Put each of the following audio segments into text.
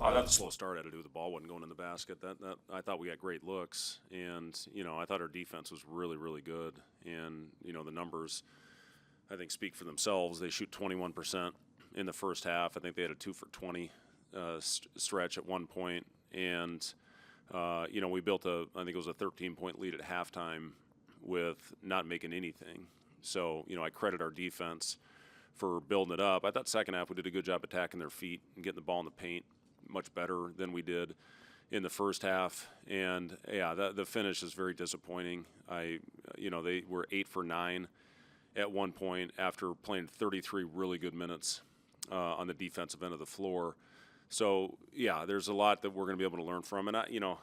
I thought the slow start had to do with the ball wasn't going in the basket. That I thought we got great looks, and I thought our defense was really, really good. And the numbers, I think, speak for themselves. They shoot 21% in the first half. I think they had a 2 for 20 stretch at one point, and we built I think it was a 13-point lead at halftime with not making anything. So I credit our defense for building it up. I thought second half we did a good job attacking their feet and getting the ball in the paint much better than we did in the first half. And yeah, the finish is very disappointing. They were 8 for 9 at one point after playing 33 really good minutes on the defensive end of the floor. So yeah, there's a lot that we're going to be able to learn from. And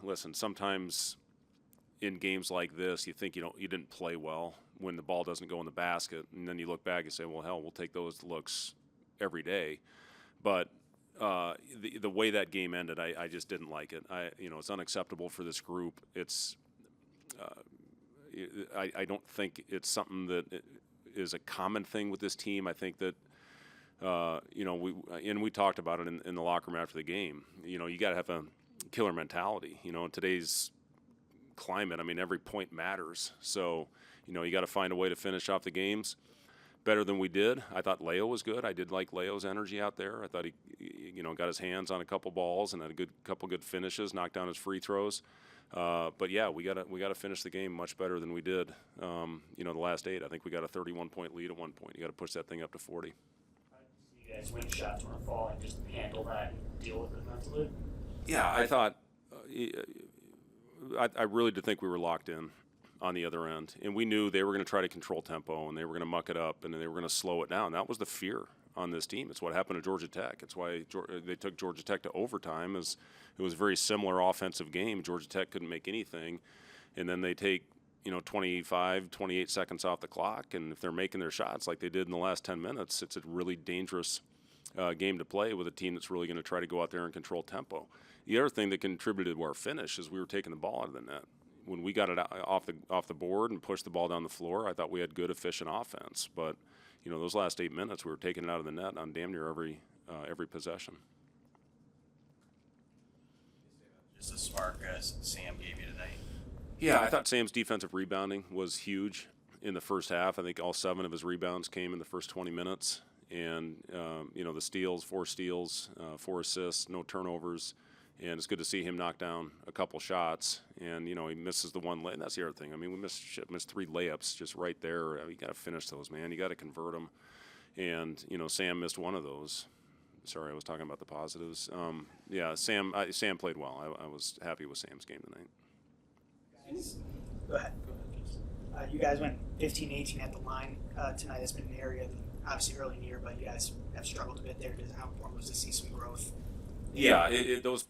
listen, sometimes in games like this, you think you didn't play well when the ball doesn't go in the basket, and then you look back and say, well, hell, we'll take those looks every day. But the way that game ended, I just didn't like it. It's unacceptable for this group. It's I don't think it's something that is a common thing with this team. I think that we talked about it in the locker room after the game. You got to have a killer mentality. In today's climate, I mean, every point matters. So you got to find a way to finish off the games better than we did. I thought Leo was good. I did like Leo's energy out there. I thought he got his hands on a couple balls and had a couple good finishes, knocked down his free throws. But yeah, we got to finish the game much better than we did. The last 8. I think we got a 31-point lead at one point. You got to push that thing up to 40. You guys win shots when falling, just handle that and deal with it mentally. Yeah, I thought I really did think we were locked in on the other end, and we knew they were going to try to control tempo and they were going to muck it up and they were going to slow it down. That was the fear on this team. It's what happened to Georgia Tech. It's why they took Georgia Tech to overtime. It was a very similar offensive game. Georgia Tech couldn't make anything, and then they take 25, 28 seconds off the clock, and if they're making their shots like they did in the last 10 minutes, it's a really dangerous game to play with a team that's really going to try to go out there and control tempo. The other thing that contributed to our finish is we were taking the ball out of the net. When we got it off the board and pushed the ball down the floor, I thought we had good, efficient offense. But those last 8 minutes, we were taking it out of the net on damn near every possession. Just the spark Sam gave you tonight. Yeah, I thought Sam's defensive rebounding was huge in the first half. I think all 7 of his rebounds came in the first 20 minutes. And, the steals, 4 steals, 4 assists, no turnovers. And it's good to see him knock down a couple shots. And, he misses the one and that's the other thing. I mean, we missed 3 layups just right there. You got to finish those, man. You got to convert them. And, Sam missed one of those. Sorry, I was talking about the positives. Sam played well. I was happy with Sam's game tonight. Go ahead. You guys went 15-18 at the line tonight. It's been an area that obviously early in the year, but you guys have struggled a bit there. How important was to see some growth? Yeah, those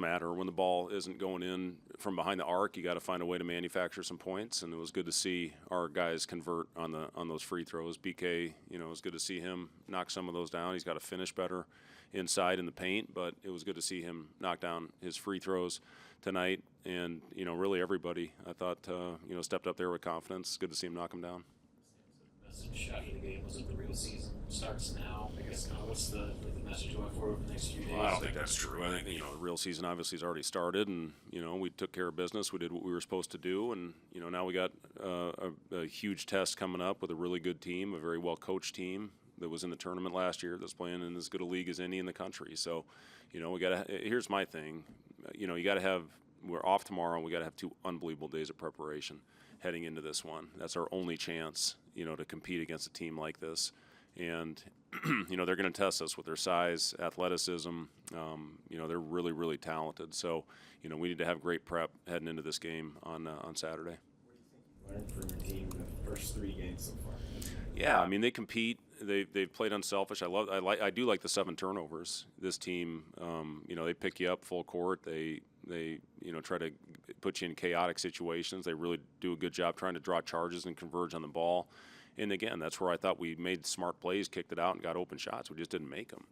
matter. When the ball isn't going in from behind the arc, you got to find a way to manufacture some points, and it was good to see our guys convert on those free throws. BK, it was good to see him knock some of those down. He's got to finish better inside in the paint, but it was good to see him knock down his free throws tonight. And really everybody, I thought, stepped up there with confidence. It's good to see him knock them down. Message after the game was that the real season starts now. I guess what's the message going forward over the next few days? Well, I don't think that's true. I think the real season obviously has already started, and we took care of business. We did what we were supposed to do, and now we got a huge test coming up with a really good team, a very well coached team that was in the tournament last year that's playing in as good a league as any in the country. So, we got to. Here's my thing. You got to have. We're off tomorrow, and we got to have 2 unbelievable days of preparation heading into this one. That's our only chance, to compete against a team like this. And, they're going to test us with their size, athleticism. They're really, really talented. So, we need to have great prep heading into this game on Saturday. What do you think you learned from your team in the first 3 games so far? Yeah, I mean, they compete. They've played unselfish. I do like the 7 turnovers. This team, they pick you up full court. They try to put you in chaotic situations. They really do a good job trying to draw charges and converge on the ball. And again, that's where I thought we made smart plays, kicked it out, and got open shots. We just didn't make them.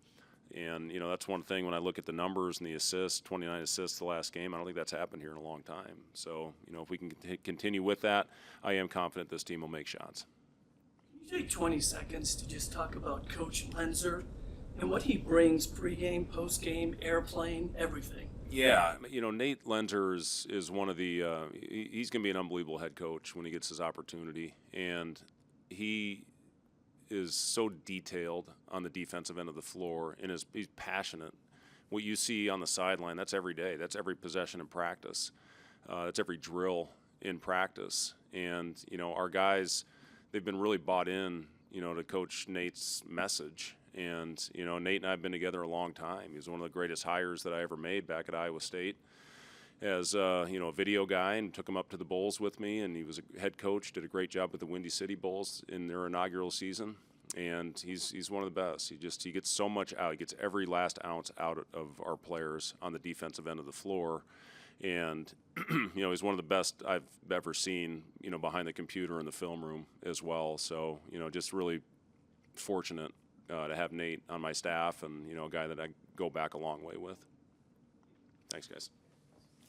And that's one thing when I look at the numbers and the assists, 29 assists the last game. I don't think that's happened here in a long time. So if we can continue with that, I am confident this team will make shots. Can you take 20 seconds to just talk about Coach Lenzer and what he brings pregame, postgame, airplane, everything. Yeah, Nate Lenzer is one of the he's going to be an unbelievable head coach when he gets his opportunity, and he is so detailed on the defensive end of the floor, and he's passionate. What you see on the sideline, that's every day. That's every possession in practice. That's every drill in practice. And, our guys, they've been really bought in, to Coach Nate's message. And, Nate and I have been together a long time. He was one of the greatest hires that I ever made back at Iowa State as, a video guy, and took him up to the Bowls with me. And he was a head coach, did a great job with the Windy City Bowls in their inaugural season. And he's one of the best. He gets so much out. He gets every last ounce out of our players on the defensive end of the floor. And, he's one of the best I've ever seen, behind the computer in the film room as well. So, just really fortunate to have Nate on my staff, and, a guy that I go back a long way with. Thanks, guys.